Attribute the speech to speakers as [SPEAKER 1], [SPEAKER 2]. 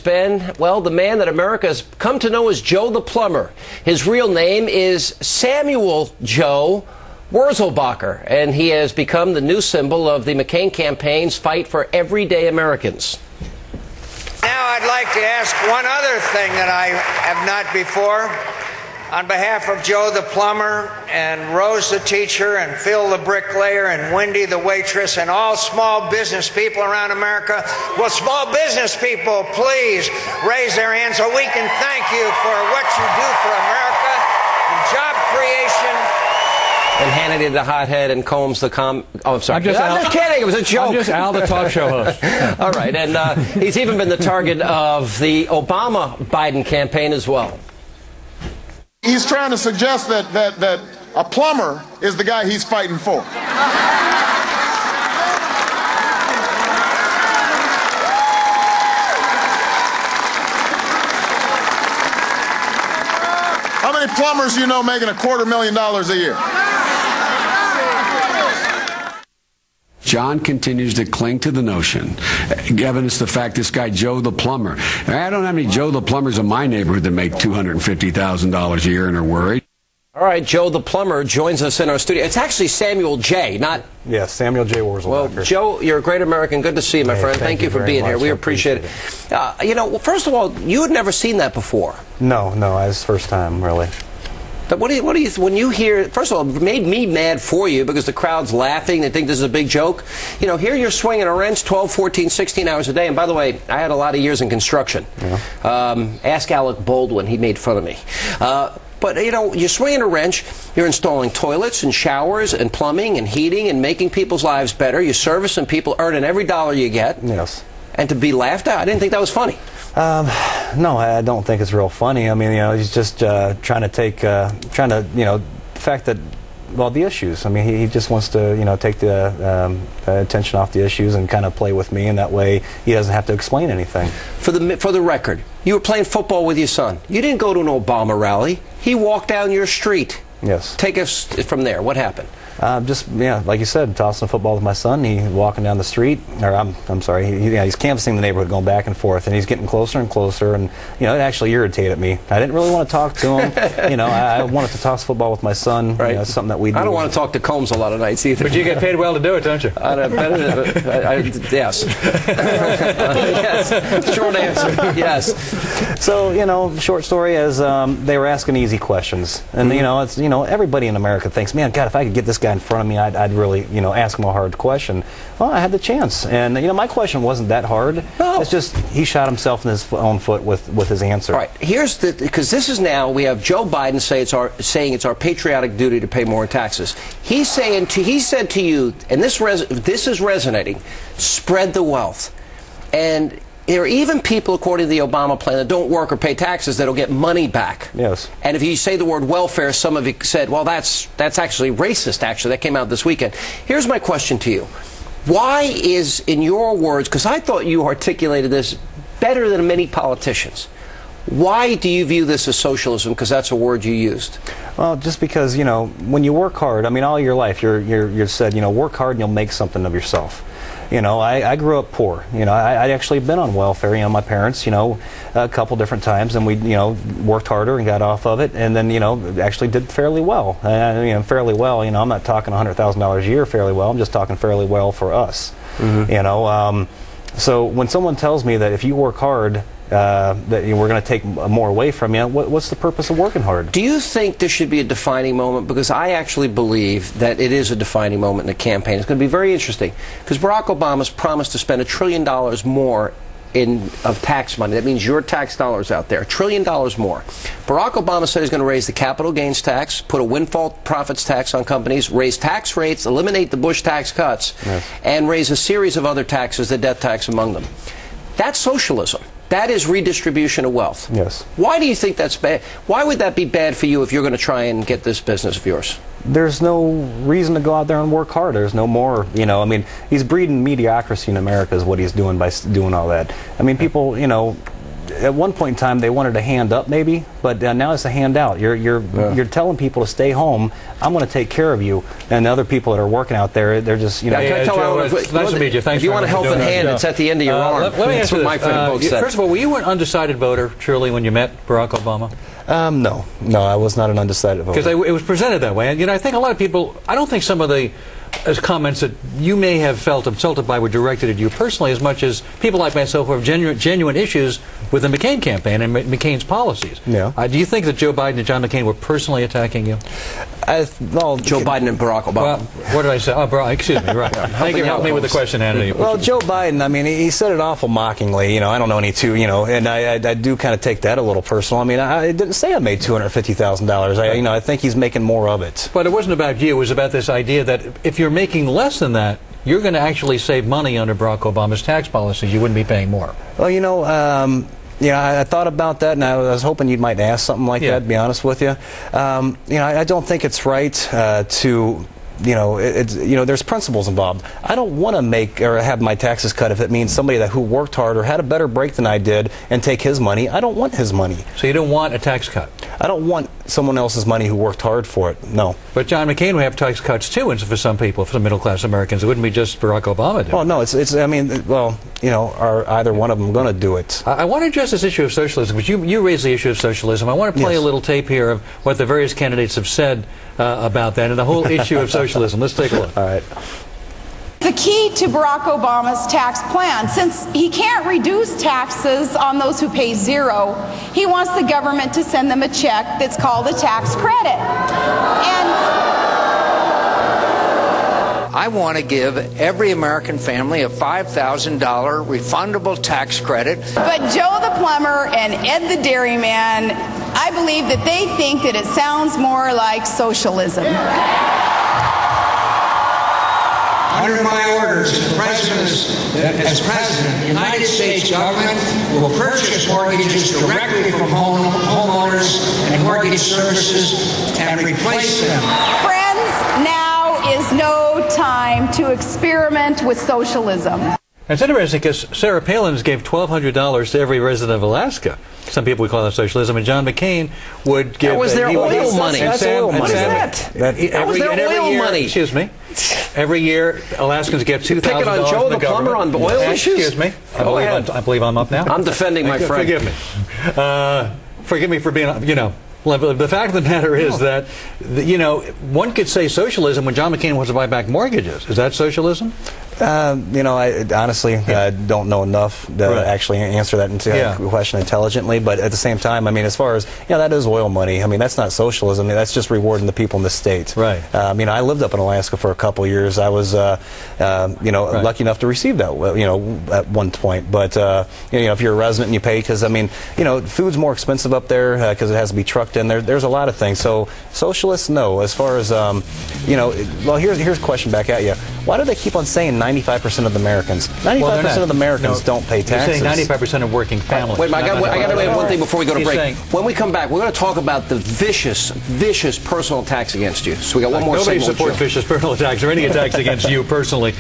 [SPEAKER 1] been, well, the man that America has come to know as Joe the Plumber. His real name is Samuel Joe Wurzelbacher, and he has become the new symbol of the McCain campaign's fight for everyday Americans.
[SPEAKER 2] Now I'd like to ask one other thing that I have not before. On behalf of Joe the plumber and Rose the teacher and Phil the bricklayer and Wendy the waitress and all small business people around America, will small business people please raise their hands so we can thank you for what you do for America and job creation.
[SPEAKER 1] And Hannity the hothead and Colmbs the I'm sorry. I'm just kidding. It was a joke.
[SPEAKER 3] I'm just Al the talk show host.
[SPEAKER 1] All right. And he's even been the target of the Obama-Biden campaign as well.
[SPEAKER 4] He's trying to suggest that a plumber is the guy he's fighting for. How many plumbers you know making $250,000 a year?
[SPEAKER 5] John continues to cling to the notion, evidence the fact this guy Joe the plumber. I don't have any Joe the plumbers in my neighborhood that make $250,000 a year and are worried.
[SPEAKER 1] All right, Joe the plumber joins us in our studio. It's actually Samuel J., not...
[SPEAKER 6] Yes, Samuel J. Wurzelbacher.
[SPEAKER 1] Well, Joe, you're a great American. Good to see you, my friend. Thank you for being here. We appreciate it. You know, first of all, you had never seen that before.
[SPEAKER 6] No, it was the first time, really.
[SPEAKER 1] But what do you, when you hear, first of all, it made me mad for you because the crowd's laughing. They think this is a big joke. You know, here you're swinging a wrench 12, 14, 16 hours a day. And by the way, I had a lot of years in construction. Yeah. Ask Alec Baldwin. He made fun of me. But, you know, you're swinging a wrench. You're installing toilets and showers and plumbing and heating and making people's lives better. You're servicing people, earning every dollar you get.
[SPEAKER 6] Yes.
[SPEAKER 1] And to be laughed at, I didn't think that was funny.
[SPEAKER 6] No, I don't think it's real funny. I mean, you know, he's just trying to, you know, the fact that, well, the issues. I mean, he just wants to, you know, take the attention off the issues and kind of play with me, and that way he doesn't have to explain anything.
[SPEAKER 1] For the record, you were playing football with your son. You didn't go to an Obama rally. He walked down your street.
[SPEAKER 6] Yes.
[SPEAKER 1] Take us from there. What happened?
[SPEAKER 6] Just, yeah, like you said, tossing a football with my son. He's walking down the street, or I'm sorry, he's canvassing the neighborhood, going back and forth, and he's getting closer and closer, and, you know, it actually irritated me. I didn't really want to talk to him. You know, I wanted to toss football with my son.
[SPEAKER 1] Right.
[SPEAKER 6] You know, something that we do.
[SPEAKER 1] I don't want to talk to Colmbs a lot of nights either.
[SPEAKER 3] But you get paid well to do it, don't you?
[SPEAKER 1] Yes. Yes. Short answer. Yes.
[SPEAKER 6] So, you know, short story is they were asking easy questions, and you know, it's, you know, everybody in America thinks, man, God, if I could get this guy in front of me, I'd really, you know, ask him a hard question. Well, I had the chance, and you know, my question wasn't that hard.
[SPEAKER 1] No.
[SPEAKER 6] It's just he shot himself in his own foot with his answer.
[SPEAKER 1] All right, here's the, because this is now, we have Joe Biden saying it's our patriotic duty to pay more taxes. He said to you, and this is resonating, spread the wealth. And there are even people, according to the Obama plan, that don't work or pay taxes that'll get money back.
[SPEAKER 6] Yes.
[SPEAKER 1] And if you say the word welfare, some of you said, well, that's actually racist, actually. That came out this weekend. Here's my question to you. Why is, in your words, because I thought you articulated this better than many politicians, why do you view this as socialism? Because that's a word you used.
[SPEAKER 6] Well, just because, you know, when you work hard, I mean, all your life, you're said, you know, work hard and you'll make something of yourself. You know, I grew up poor. You know, I'd actually been on welfare. You know, my parents, you know, a couple different times, and we, you know, worked harder and got off of it, and then, you know, actually did fairly well. You know, fairly well. You know, I'm not talking $100,000 a year fairly well. I'm just talking fairly well for us. Mm-hmm. You know, so when someone tells me that if you work hard, that we're going to take more away from you, what's the purpose of working hard?
[SPEAKER 1] Do you think this should be a defining moment? Because I actually believe that it is a defining moment in the campaign. It's going to be very interesting because Barack Obama's promised to spend $1 trillion more of tax money. That means your tax dollars out there, $1 trillion more. Barack Obama said he's going to raise the capital gains tax, put a windfall profits tax on companies, raise tax rates, eliminate the Bush tax cuts, yes, and raise a series of other taxes, the death tax among them. That's socialism. That is redistribution of wealth.
[SPEAKER 6] Yes.
[SPEAKER 1] Why do you think that's bad? Why would that be bad for you if you're going to try and get this business of yours?
[SPEAKER 6] There's no reason to go out there and work hard. There's no more, you know, I mean, he's breeding mediocrity in America is what he's doing by doing all that. I mean, people, you know, at one point in time they wanted a hand up maybe, but now it's a handout. You're telling people to stay home. I'm going to take care of you, and the other people that are working out there, they're just
[SPEAKER 3] Joe, it's nice to meet you. Thanks.
[SPEAKER 1] If you want a helping hand, it's at the end of your arm.
[SPEAKER 3] Let me ask you
[SPEAKER 1] my friend Bogue said.
[SPEAKER 3] First of all, were you an undecided voter, truly, when you met Barack Obama?
[SPEAKER 6] No, I was not an undecided voter.
[SPEAKER 3] Because it was presented that way. And, I think a lot of people, I don't think some of the comments that you may have felt insulted by were directed at you personally as much as people like myself who have genuine issues with the McCain campaign and McCain's policies.
[SPEAKER 6] Yeah.
[SPEAKER 3] Do you think that Joe Biden and John McCain were personally attacking you?
[SPEAKER 1] Joe Biden and Barack Obama.
[SPEAKER 3] Well, what did I say? Oh, Barack, excuse me, right. Thank you for helping me with the question, Hannity.
[SPEAKER 6] Well, Joe Biden, I mean, he said it awful mockingly. I don't know any two, and I do kind of take that a little personal. I mean, I didn't say I made $250,000. I think he's making more of it.
[SPEAKER 3] But it wasn't about you. It was about this idea that if you're making less than that, you're going to actually save money under Barack Obama's tax policies. You wouldn't be paying more.
[SPEAKER 6] Well, I thought about that, and I was hoping you might ask something like that, to be honest with you. I don't think it's right to... there's principles involved. I don't want to make or have my taxes cut if it means somebody who worked hard or had a better break than I did and take his money. I don't want his money.
[SPEAKER 3] So you don't want a tax cut?
[SPEAKER 6] I don't want someone else's money who worked hard for it. No.
[SPEAKER 3] But John McCain would have tax cuts too, and for some people, for some middle-class Americans, it wouldn't be just Barack Obama doing.
[SPEAKER 6] Well, no, are either one of them going to do it?
[SPEAKER 3] I want to address this issue of socialism, because you raised the issue of socialism. I want to play a little tape here of what the various candidates have said about that and the whole issue of socialism. Let's take a look.
[SPEAKER 6] All right.
[SPEAKER 7] The key to Barack Obama's tax plan, since he can't reduce taxes on those who pay zero, he wants the government to send them a check that's called a tax credit. And
[SPEAKER 2] I want to give every American family a $5,000 refundable tax credit.
[SPEAKER 7] But Joe the plumber and Ed the dairyman, I believe that they think that it sounds more like socialism.
[SPEAKER 2] Under my orders as President, the United States government will purchase mortgages directly from homeowners and mortgage services and replace them.
[SPEAKER 7] Friends, now is no time to experiment with socialism.
[SPEAKER 3] It's interesting because Sarah Palin gave $1,200 to every resident of Alaska. Some people would call that socialism, and John McCain would give...
[SPEAKER 1] That was their oil money.
[SPEAKER 3] That's
[SPEAKER 1] oil money.
[SPEAKER 3] What is that?
[SPEAKER 1] That was their oil money.
[SPEAKER 3] Excuse me. Every year, Alaskans get $2,000
[SPEAKER 1] picking on Joe the plumber on oil issues?
[SPEAKER 3] Excuse me. I believe I'm up now.
[SPEAKER 1] I'm defending my friend.
[SPEAKER 3] Forgive me. Forgive me for being, the fact of the matter is that, one could say socialism when John McCain wants to buy back mortgages. Is that socialism?
[SPEAKER 6] I honestly don't know enough to actually answer that question intelligently. But at the same time, I mean, as far as that is oil money. I mean, that's not socialism. That's just rewarding the people in the state.
[SPEAKER 3] Right.
[SPEAKER 6] I lived up in Alaska for a couple of years. I was, lucky enough to receive that. At one point. But if you're a resident and you pay, because food's more expensive up there because it has to be trucked in. There's a lot of things. So socialists, no. As far as well, here's a question back at you. Why do they keep on saying 95% of the Americans? 95% of the Americans don't pay taxes.
[SPEAKER 3] You're saying 95% of working families.
[SPEAKER 1] Wait, I got to add one thing before we go to break. When we come back, we're going to talk about the vicious personal attacks against you. So we got one more segment.
[SPEAKER 3] Nobody supports vicious personal attacks or any attacks against you personally.